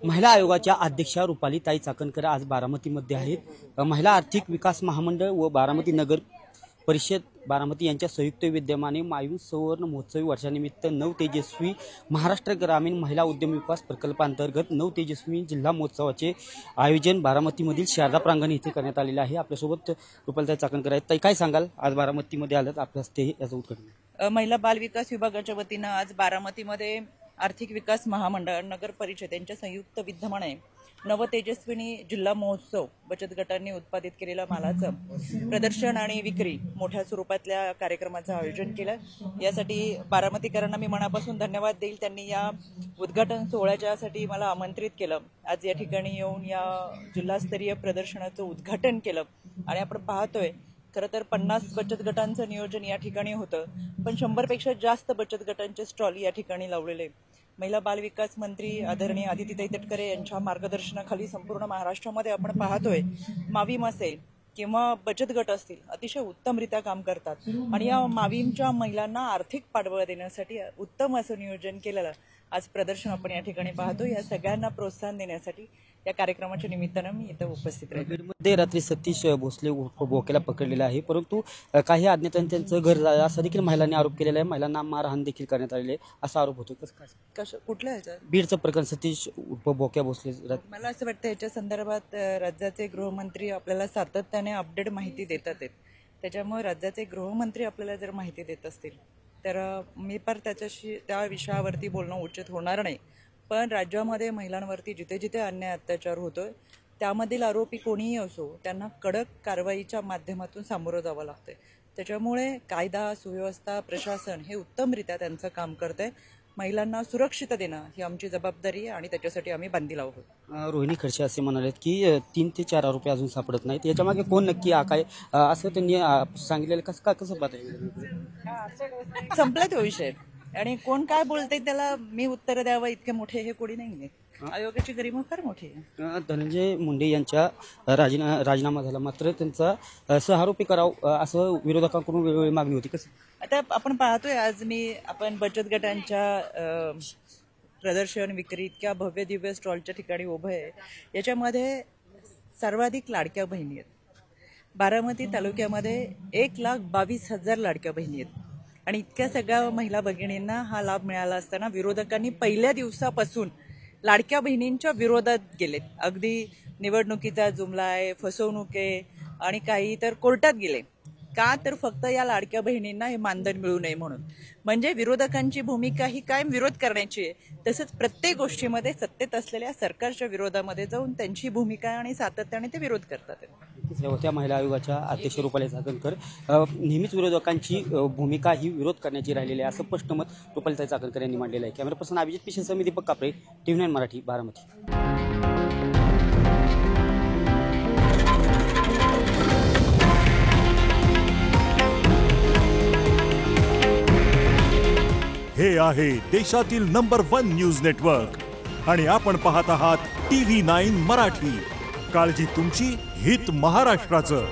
महिला आयोगाच्या अध्यक्षा रुपालीताई चाकणकर आज बारामतीमध्ये आहेत। महिला आर्थिक विकास महामंडळ व बारामती नगर परिषद बारामती यांच्या संयुक्त विद्यमाने मायून सुवर्ण महोत्सवी वर्षानिमित्त नव तेजस्वी महाराष्ट्र ग्रामीण महिला उद्यम विकास प्रकल्पांतर्गत नव तेजस्वी जिल्हा महोत्सवाचे आयोजन बारामतीमधील शारदा प्रांगण येथे करण्यात आलेले आहे। आपल्यासोबत रुपालीताई चाकणकर आहेत। ताई, काय सांगाल, आज बारामतीमध्ये आलात, आपल्या हस्ते याचं उद्घाटन। महिला बाल विकास विभागाच्या वतीनं आज बारामतीमध्ये आर्थिक विकास महामंडळ नगर परिषद यांच्या संयुक्त विद्यमाने नव तेजस्विनी जिल्हा महोत्सव बचत गटांनी उत्पादित केलेल्या मालाचं प्रदर्शन आणि विक्री मोठ्या स्वरूपातल्या कार्यक्रमाचं आयोजन केलं। यासाठी बारामतीकरांना मी मनापासून धन्यवाद देईल, त्यांनी या उद्घाटन सोहळ्याच्यासाठी मला आमंत्रित केलं। आज या ठिकाणी येऊन या जिल्हास्तरीय प्रदर्शनाचं उद्घाटन केलं आणि आपण पाहतोय खरं तर 50 बचत गटांचं नियोजन या ठिकाणी होतं, पण 100 पेक्षा जास्त बचत गटांचे स्टॉल या ठिकाणी लावलेले। महिला बाल विकास मंत्री आदरणीय आदितीताई तटकरे यांच्या मार्गदर्शनाखाली संपूर्ण महाराष्ट्रामध्ये आपण पाहतोय मावीम असेल किंवा बचत गट असतील अतिशय उत्तमरित्या काम करतात आणि या मावीमच्या महिलांना आर्थिक पाठबळ देण्यासाठी उत्तम असं नियोजन केलेलं आज प्रदर्शन आपण या ठिकाणी पाहतो। या सगळ्यांना प्रोत्साहन देण्यासाठी या कार्यक्रमाच्या निमित्तानं मी इथं उपस्थित राहील। बीडमध्ये रात्री सतीश भोसले बोकेला पकडलेला आहे, परंतु काही अज्ञातांनी त्यांचं घर जाळलं असा देखील महिलांनी आरोप केलेला आहे। महिलांना मारहाण देखील करण्यात आलेली आहे असा आरोप होतो। कुठल्या ह्याच्यात? बीडचं प्रकरण सतीश बोक्या भोसले। मला असं वाटतं याच्या संदर्भात राज्याचे गृहमंत्री आपल्याला सातत्याने अपडेट माहिती देतात आहेत, त्याच्यामुळे राज्याचे गृहमंत्री आपल्याला जर माहिती देत असतील तर मी पर त्या विषयावरती बोलणं उचित होणार नाही। पण राज्यामध्ये महिलांवरती जिथे जिथे अन्याय अत्याचार होतोय त्यामधील आरोपी कोणीही असो त्यांना कडक कारवाईच्या माध्यमातून सामोरं जावं लागतंय। त्याच्यामुळे कायदा सुव्यवस्था प्रशासन हे उत्तमरित्या त्यांचं काम करतंय। महिलांना सुरक्षित देणं ही आमची जबाबदारी आहे आणि त्याच्यासाठी आम्ही बांधील आहोत। रोहिणी खडसे असे म्हणालेत की 3 ते 4 आरोपी अजून सापडत नाहीत, याच्यामागे कोण नक्की काय असं त्यांनी सांगितलेलं। कसं संपला तो विषय आणि कोण काय बोलतंय त्याला मी उत्तर द्यावं इतके मोठे हे कोणी नाहीये। आयोगाची गरिमा फार मोठी आहे। धनंजय मुंडे यांच्या राजीनामा झाला, मात्र त्यांचा सहआरोपी करावं असं विरोधकांकडून वेळोवेळी मागणी होती। कसं आता आपण पाहतोय आज आपण बचत गटांच्या प्रदर्शन विक्री इतक्या भव्य दिव्य स्टॉलच्या ठिकाणी उभं आहे। याच्यामध्ये सर्वाधिक लाडक्या बहिणी आहेत। बारामती तालुक्यामध्ये 1,22,000 लाडक्या बहिणी आहेत आणि इतक्या सगळ्या महिला भगिनींना हा लाभ मिळाला असताना विरोधकांनी पहिल्या दिवसापासून लाडक्या बहिणींच्या विरोधात गेलेत। अगदी निवडणुकीचा जुमला आहे, फसवणूक आहे आणि काही तर कोर्टात गेले का तर फक्त या लाडक्या बहिणींना हे मानधन मिळू नये म्हणून। म्हणजे विरोधकांची भूमिका ही कायम विरोध करण्याची आहे, तसंच प्रत्येक गोष्टीमध्ये सत्तेत असलेल्या सरकारच्या विरोधामध्ये जाऊन त्यांची भूमिका आणि सातत्याने ते विरोध करतात। त्या महिला आयोगाच्या अध्यक्ष रुपाली चाकणकर नेहमीच विरोधकांची भूमिका ही विरोध करण्याची राहिलेली आहे असं स्पष्ट मत रुपालीताई चाकणकर यांनी मांडलेलं आहे। कॅमेरा पर्सन अभिजित पिशेसह मी दीपक कापरे, TV9 मराठी, बारामती। हे आहे देशातील नंबर 1 न्यूज नेटवर्क आणि आपण पाहत आहात TV9 मराठी। काळजी तुमची, हित महाराष्ट्राचं।